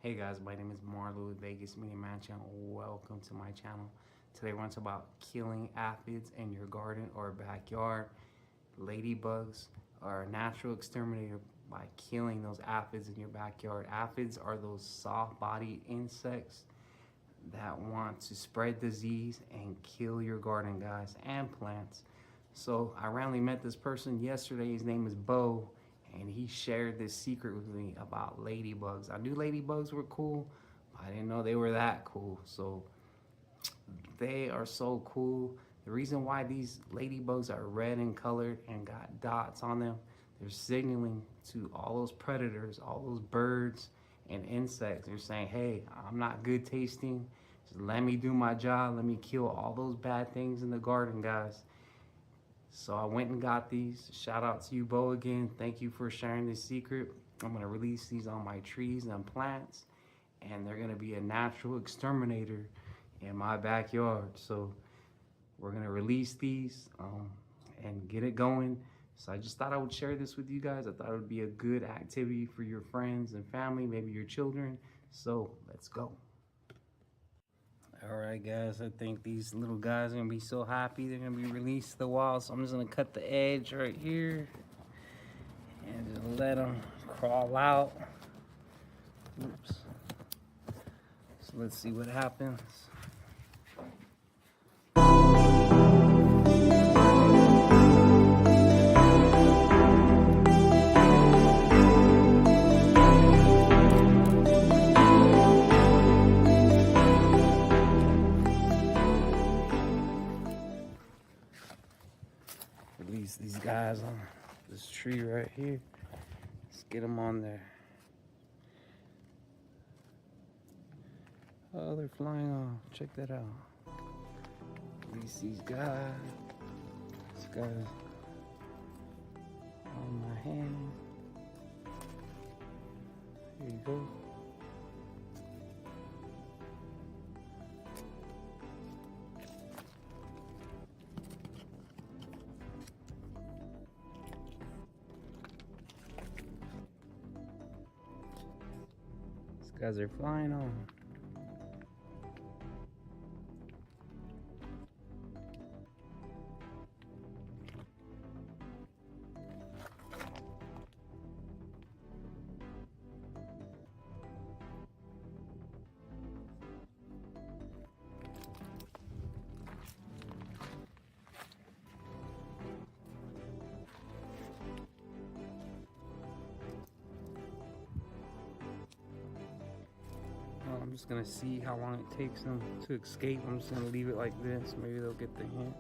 Hey guys, my name is Marlo with Vegas Media Mansion. Welcome to my channel. Today we're talking about killing aphids in your garden or backyard. Ladybugs are a natural exterminator by killing those aphids in your backyard. Aphids are those soft-bodied insects that want to spread disease and kill your garden, guys, and plants. So I randomly met this person yesterday. His name is Bo. And he shared this secret with me about ladybugs. I knew ladybugs were cool, but I didn't know they were that cool. So they are so cool. The reason why these ladybugs are red in color and got dots on them, they're signaling to all those predators, all those birds and insects. They're saying, hey, I'm not good tasting. Just let me do my job. Let me kill all those bad things in the garden, guys. So I went and got these. Shout out to you, Bo, again. Thank you for sharing this secret. I'm gonna release these on my trees and plants, and they're gonna be a natural exterminator in my backyard. So we're gonna release these and get it going. So I just thought I would share this with you guys. I thought it would be a good activity for your friends and family, maybe your children. So let's go. All right, guys, I think these little guys are gonna be so happy. They're gonna be released to the wild. So I'm just gonna cut the edge right here and just let them crawl out. Oops. So let's see what happens. Release these guys on this tree right here. Let's get them on there. Oh, they're flying off. Check that out. Release these guys. This guy's on my hand. Here you go. Guys are flying on. I'm just gonna see how long it takes them to escape. I'm just gonna leave it like this. Maybe they'll get the hint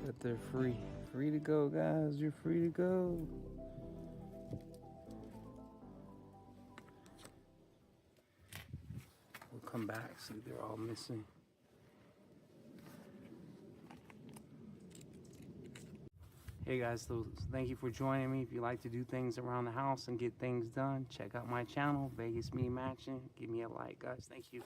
that they're free. Free to go, guys. You're free to go. We'll come back, see they're all missing. Hey guys, so thank you for joining me. If you like to do things around the house and get things done, check out my channel, Vegas Media Mansion. Give me a like, guys. Thank you.